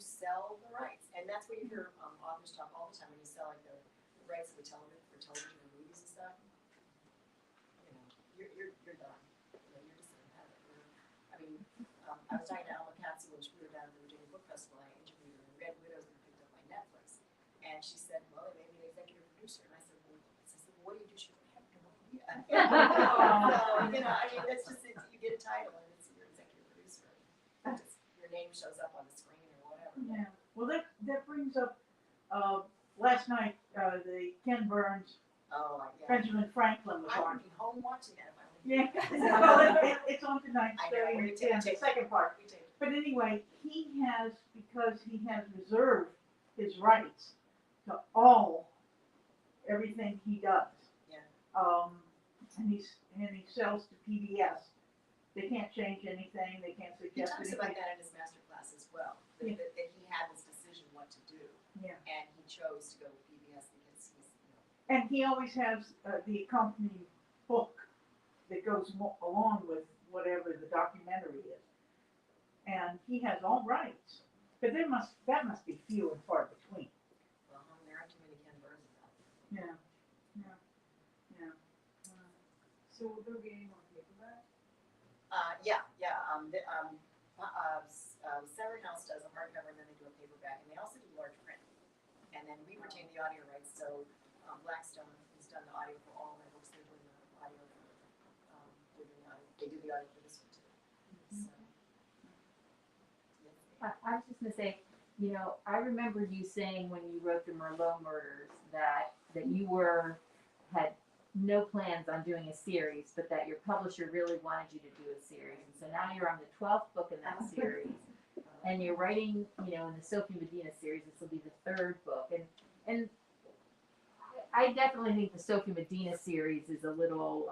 sell the rights, and that's what you hear authors talk all the time when you sell like the rights for television and movies and stuff. You're done. You're just gonna have it. I was talking to Alma Katsu when we were down at the Virginia Book Festival. I interviewed her, and Red Widow's been picked up by Netflix, and she said, "Well, they made me an executive producer," and I said, "Well, what do you do?" She goes, "I have no idea." So that's just it. You get a title, and it's your executive producer. Your name shows up on the screen or whatever.
Yeah. Well, that brings up, last night, the Ken Burns,
Oh, yeah.
Benjamin Franklin was
I
on.
would be home watching that if I were
Yeah, well, it's on tonight,
I know,
starting
we
at
take-
10, the second part.
We take-
But anyway, because he has reserved his rights to everything he does.
Yeah.
And he sells to PBS. They can't change anything, they can't
He
suggest
talks
anything.
about that in his master class as well, that,
Yeah.
that he had this decision what to do,
Yeah.
and he chose to go with PBS because he's,
And he always has the accompanying book that goes along with whatever the documentary is. And he has all rights, but that must be few and far between.
well, there aren't too many Ken Burns out there.
Yeah.
So we're gonna be getting on paperback?
Severin House does a hardcover and then they do a paperback, and they also do large print. And then we retain the audio rights, so Blackstone has done the audio for all my books. They're doing the audio for, they do the audio for this one too. So, yeah.
I was just gonna say, I remember you saying when you wrote the Merlot murders that you had no plans on doing a series, but that your publisher really wanted you to do a series. And so now you're on the 12th book in that series, and you're writing, in the Sophie Medina series. This will be the 3rd book, and I definitely think the Sophie Medina series is a little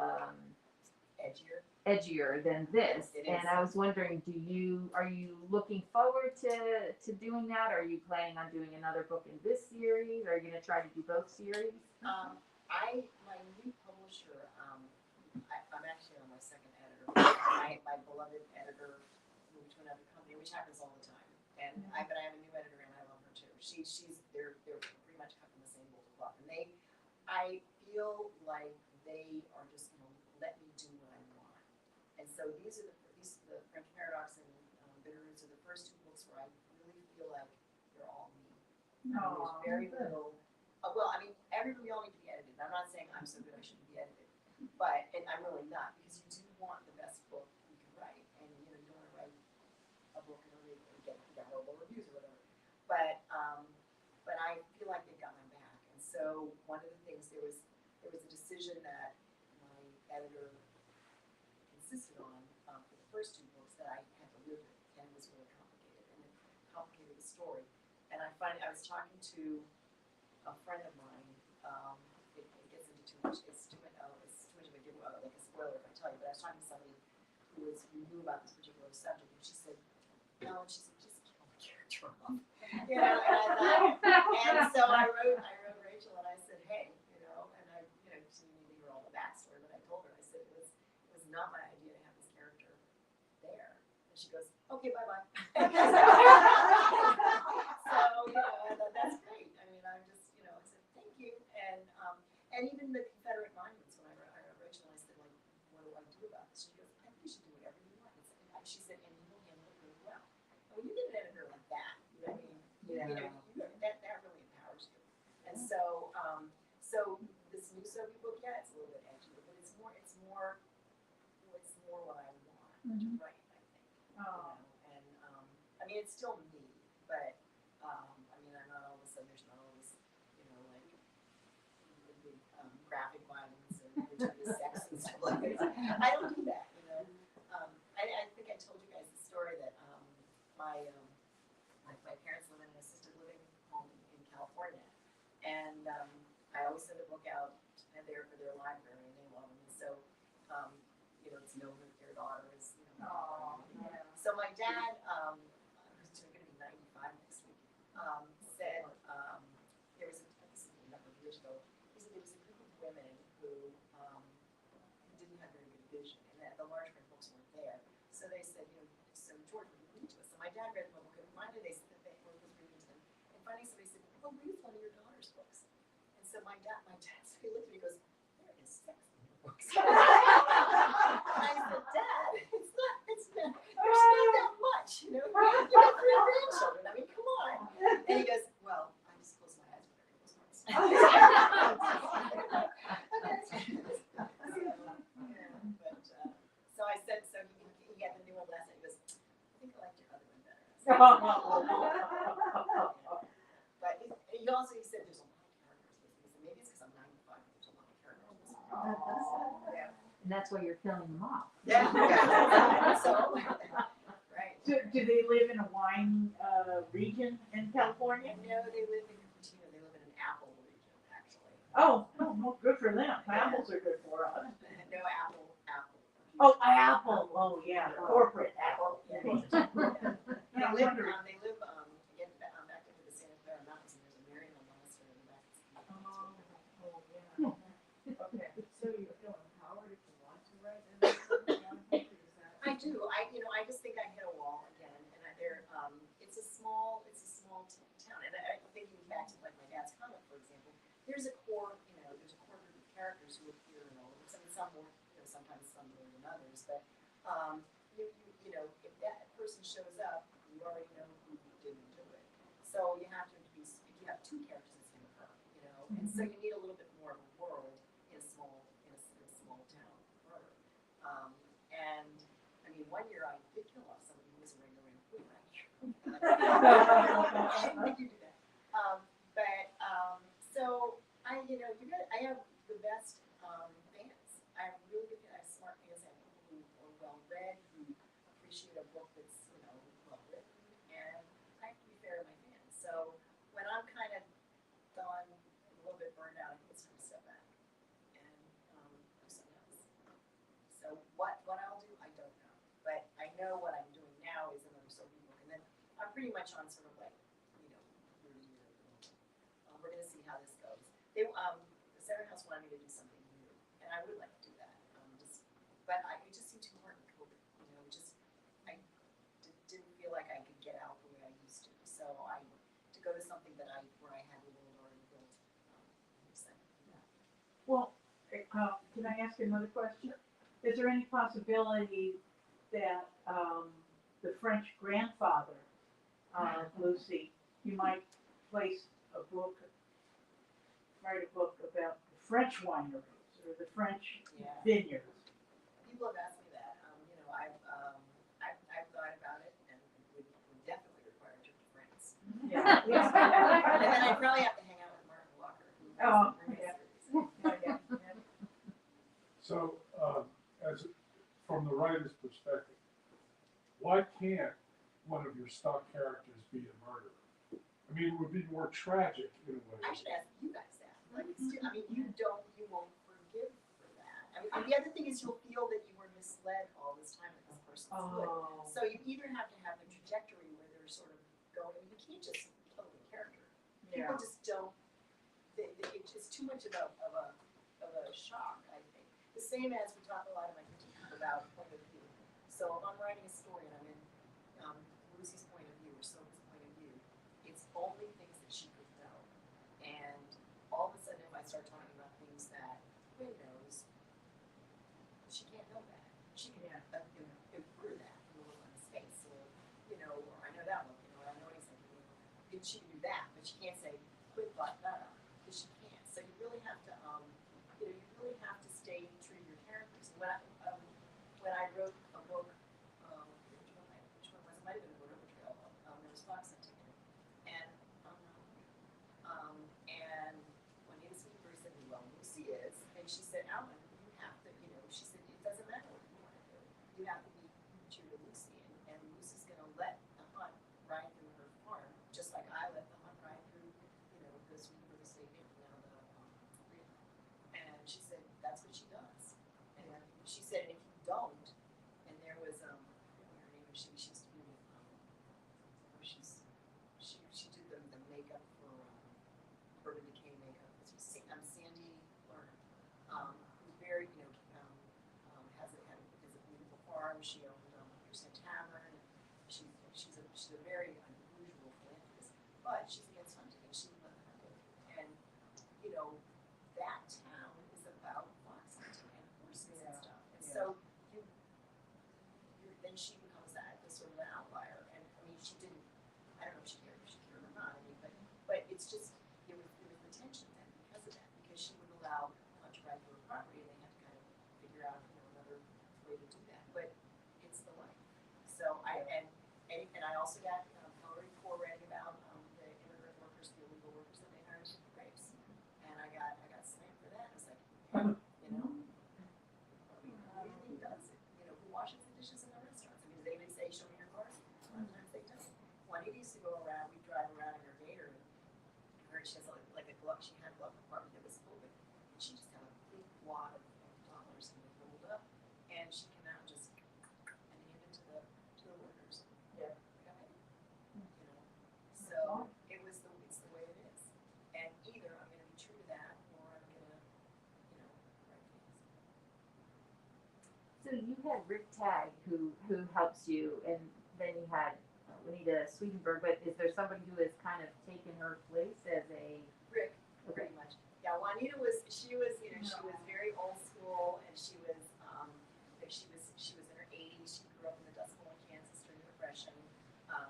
edgier than this.
It
And
is.
I was wondering, are you looking forward to doing that? Are you planning on doing another book in this series? Are you going to try to do both series?
My new publisher, I'm actually on my second editor. My beloved editor moved to another company, which happens all the time. And but I have a new editor, and I love her too. They're pretty much cut from the same mold of cloth, and I feel like they are just going to let me do what I want. And so these are the French Paradox and Bitterroots are the first 2 books where I really feel like they're all me. There's very little. We all need to be edited. I'm not saying I'm so good I shouldn't be edited, and I'm really not, because you do want the best book you can write, and you don't want to write a book and get horrible reviews or whatever. But I feel like they've got my back, and so one of the things there was a decision that my editor insisted on for the first 2 books that I had to live with, and it was really complicated, and it complicated the story. And I was talking to a friend of mine. It gets into too much. It's too much of a like a spoiler if I tell you. But I was talking to somebody who knew about this particular subject, and she said, "No," and she said, "Just kill the character off." And I thought, and so I wrote Rachel, and I said, "Hey, and she didn't even hear all the backstory, but I told her, I said it was not my idea to have this character there." And she goes, "Okay, bye bye." So I thought that's great. I'm just I said thank you, and even the Confederate monuments, when I wrote Rachel, and I said, like, what do I do about this? She goes, I think you should do whatever you want. She said, and you will handle it really well. And when you get an editor like that, that really empowers you. And so this new Sophie book, it's a little bit edgier, but it's more what I want to write, I think. And it's still me, but I don't do that, you know. I think I told you guys the story that, my parents live in an assisted living home in California. And, I always send a book out there for their library, and they love them. And so, it's known that their daughter is, So my dad, who's going to be 95 next week, said, there was this is a number of years ago, he said there was a group of women who didn't have very good vision, and that the large print books weren't there. So they said, so George, would you read to us? So my dad read the book, and finally they said that was reading to them. And finally somebody said, well, read one of your daughter's books. And so my dad, so he looked at me and goes, there is sex in your books. And I said, Dad, there's not that much, you got 3 grandchildren, I mean, come on. And he goes, well, I just close my eyes when I read those books. So I said, so he got the new one last night, he goes, I think I liked your other one better. But he also, he said, there's a lot of characters. He said, maybe it's because I'm 95, there's a lot of characters.
And that's why you're killing them off.
Yeah. So, right.
Do they live in a wine region in California?
No, they live in Cupertino. They live in an apple region, actually.
Oh, well, good for them. Apples are good for us.
No, apple.
Oh, apple. Oh, yeah, corporate apple.
Yeah.
Yeah,
They live,
wondering.
again, back into the Santa Clara Mountains, and there's a Marian monastery in the back.
Okay.
So you feel empowered if you want to write and
I do. I just think I hit a wall again, and it's a small town. And I thinking back to like my dad's comic, for example, there's a core group of characters who appear in all of it. I mean, some more, sometimes some more than others, but if that person shows up, you already know who didn't do it. So you have to if you have 2 characters, it's going to hurt, and so you need a little bit more of a world in a small town. And I mean, one year I did kill off somebody who was a regular employee. Did you do that? So I have the best fans. I have really good, I have smart fans. I have people who are well read, who appreciate a book that's well written, and I have to be fair to my fans. So when I'm kind of done, a little bit burned out, I think it's time to step back and do something else. So what I'll do, I don't know, but I know what I'm doing now is another Sophie book, and then I'm pretty much on sort of like 30 year. We're gonna see how this goes. The Center House wanted me to do something new, and I would like to do that. But it just seemed too hard with COVID. I didn't feel like I could get out the way I used to. So to go to something where I had a little already built.
Well, can I ask another question? Is there any possibility that the French grandfather, Lucy, you might write a book about the French wineries or the French vineyards?
People have asked me that. I've thought about it, and would definitely require a trip to France.
Yeah.
And then I'd probably have to hang out with Martin Walker.
So, from the writer's perspective, why can't one of your stock characters be a murderer? I mean, it would be more tragic in a way.
I should ask you guys that. You won't forgive for that. I mean, and the other thing is you'll feel that you were misled all this time that this person's good. So you either have to have a trajectory where they're sort of going, you can't just kill the character. People just don't, it's just too much of a shock, I think. The same as we talk a lot in my critique about point of view. So if I'm writing a story and I'm in Lucy's point of view or Sophie's point of view, it's only things that she could know. And all of a sudden, if I start talking about things that Quinn knows, she can't know that. She can infer that from the look on his face, or or I know that look, I know what he's thinking. She can do that, but she can't say Quinn thought that up because she can't. So you really have to, stay true to your characters. When I wrote a book, which one was it? Might have been a River Trail. There was Fox hunting in it, and and when Ada Swedenborg said, "Well, Lucy is," and she said, "Alan, you have to," she said, "It doesn't matter. she said, and if you don't, and there was, I forget what her name is, she used to be with, she did the makeup for, Urban Decay makeup. Sandy Lerner, who's very, has a beautiful farm. She owned Percent Tavern. She's a very unusual philanthropist, but she's against hunting and she would let the hunting. And that town is about fox hunting and horses and stuff. And so then she becomes the sort of an outlier. And I mean, she didn't. I don't know if she cared or not. I mean, but it's just there was the tension then because of that, because she would allow hunt right to her property, and they had to kind of figure out another way to do that. But it's the life. So I also got already forwarding about the immigrant workers, the illegal workers that they hired to do rapes, and I got slammed for that. I was like, who really does it? Who washes the dishes in the restaurants? I mean, do they even say, show me your car? A lot of times they don't. Juanita used to go around, we'd drive around in her gator, and she has like a glove, she had a glove compartment that was full of it, and she just had a big wad of dollars and they rolled up, and she came out and just handed it to the workers.
Yeah.
So it's the way it is, and either I'm going to be true to that, or I'm going to, write things.
So you had Rick Tagg who helps you, and then you had Juanita Swedenberg, but is there somebody who has kind of taken her place as a
Rick, pretty much. Yeah, Juanita she was very old school, and she was in her 80s. She grew up in the Dust Bowl in Kansas during the Depression.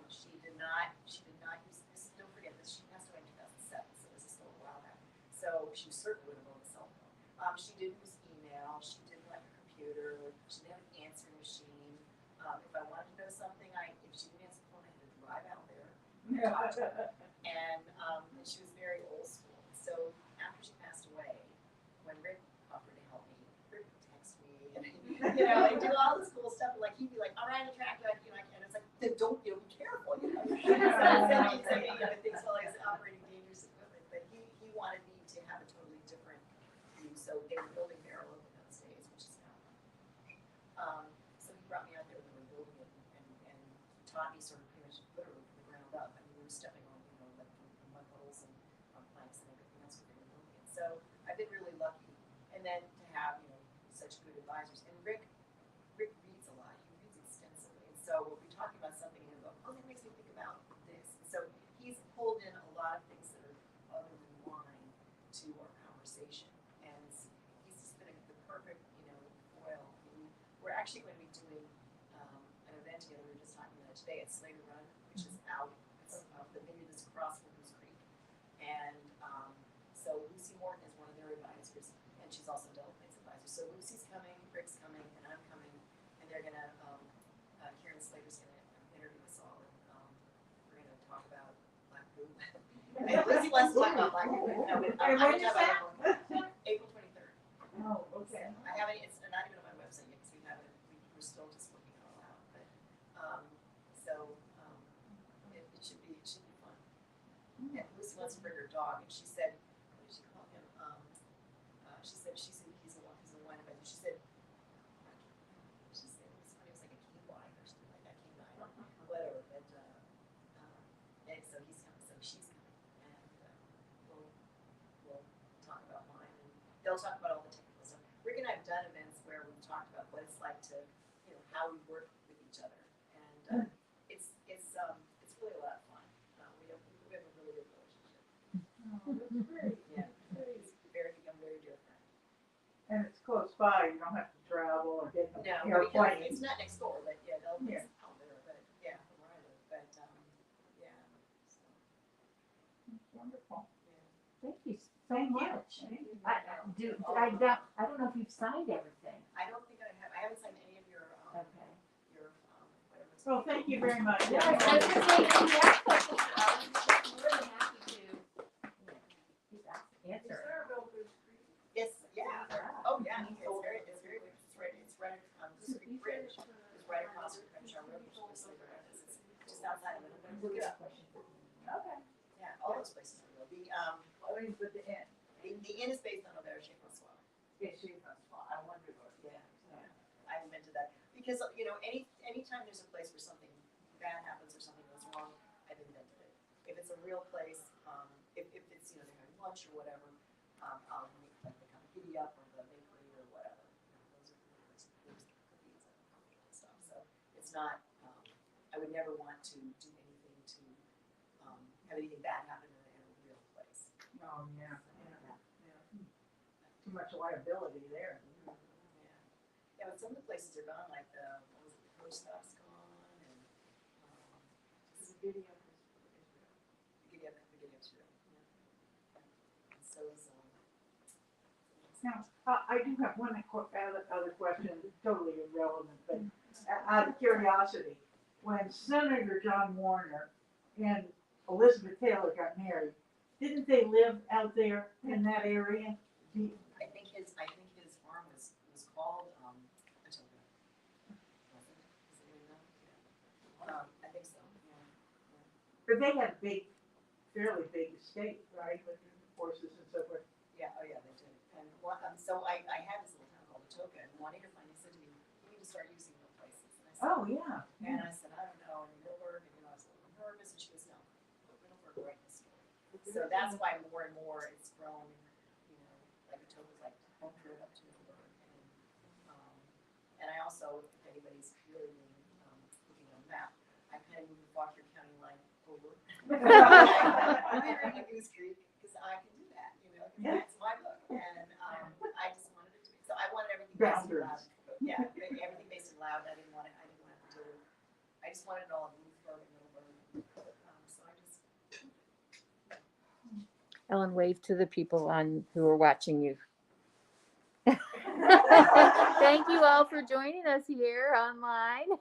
She did not use this. Don't forget this. She passed away in 2007, so this is still a while back. So she certainly would have owned a cell phone. She didn't use email. She didn't like a computer. She didn't have an answering machine. If I wanted to know something, if she didn't answer the phone, I had to drive out there and talk to her. And she was very old school. So after she passed away, when Rick offered to help me, Rick would text me and and do all this cool stuff. Like he'd be like, "All right, I'll track you." And it's like, then don't be careful. So he'd say things while I was operating dangerous equipment. But he wanted me to have a totally different view. So they were building Barrel in those days, which is now. So he brought me out there when they were building it and taught me sort of pretty much literally from the ground up. I mean, we were stepping on like from mud holes and on planks and everything else when they were building it. So I've been really lucky. And then to have such good advisors. And Rick reads a lot. He reads extensively. And so we'll be talking about something and he'll go, "Oh, that makes me think about this." And so he's pulled in a lot of things that are other than wine to our conversation. And he's just been the perfect, foil. I mean, we're actually going to be doing an event together. We were just talking about it today at Slater Run, which is out. It's the vineyard that's across from Goose Creek. And so Lucy Morton is one of their advisors, and she's also Delta Plains advisor. So Lucy's coming, Rick's coming, and I'm coming, and they're gonna Karen Slater's gonna interview us all, and we're gonna talk about Black Goo. And Lucy wants to talk about Black Goo. No, but
And when is that?
April 23rd.
Oh, okay.
I haven't. It's not even on my website yet because we haven't. We're still just working it all out. But it should be fun. And Lucy wants to bring her dog, and she said, what did she call him? She said he's a wine advisor. She said it was funny. It was like a key wine or something like that. Key wine, whatever. But and so he's coming. So she's coming, and we'll talk about wine, and they'll talk about all the technical stuff. Rick and I have done events where we've talked about what it's like to, how we work with each other, and it's really a lot of fun. We have a really good relationship.
Oh, that's great.
Yeah, he's become very dear friend.
And it's close by, you don't have to travel or get in
No,
an airplane.
it's not next door, but yeah, they'll be
Yeah.
out there, but yeah, from where I live, but yeah. So,
That's wonderful.
yeah.
Thank you so
Thank you.
much.
Thank you.
I don't know if you've signed everything.
I don't think I have. I haven't signed any of your
Okay.
whatever. It's
Well, thank you very much.
Yeah, I was gonna say, if you have questions, I'm more than happy to, keep answering.
Yes, yeah. Oh, yeah. It's right on Goose Creek Bridge. It's right across from Crenshaw Road, which is Slater Run. It's just outside of it. Look it up.
Okay.
Yeah, all those places are real.
What is with the inn?
The inn is based on Auberge François.
Yes, she was. I wondered what.
Yeah. because, anytime there's a place where something bad happens or something goes wrong, I've invented it. If it's a real place, if it's, they're having lunch or whatever, I'll make like the kind of giddy up or the bakery or whatever. Those are there's cookies and coffee and stuff. So it's not, I would never want to do anything to have anything bad happen in a real place.
Oh, yeah. Too much liability there.
Yeah, but some of the places are gone, like the post office gone, and this is Giddy Up is Giddy Up, yeah. And so is
Now, I do have one other question, totally irrelevant, but out of curiosity, when Senator John Warner and Elizabeth Taylor got married, didn't they live out there in that area?
I think his farm was called Atoka. Does anyone know? Yeah. I think so. Yeah.
But they had fairly big estate, right, with horses and so forth.
Yeah. Oh yeah, they did. And so I had this little town called Atoka, and Juanita finally said to me, "You need to start using real places." And I said,
Oh, yeah.
And I said, I don't know, in Middleburg, and I was a little nervous, and she goes, no, put Middleburg right in the story. So that's why more and more it's grown, like Atoka's like 100 up to Middleburg. And I also, if anybody's really looking at a map, I kind of moved the Fauquier County line over. I'm Goose Creek, because I can do that, because that's my book. And I just wanted it to be, so I wanted everything based in loud. Yeah, everything based in loud. I didn't want to do it. I just wanted it all in Lewisburg and Middleburg. So I just.
Ellen, wave to the people who are watching you. Thank you all for joining us here online.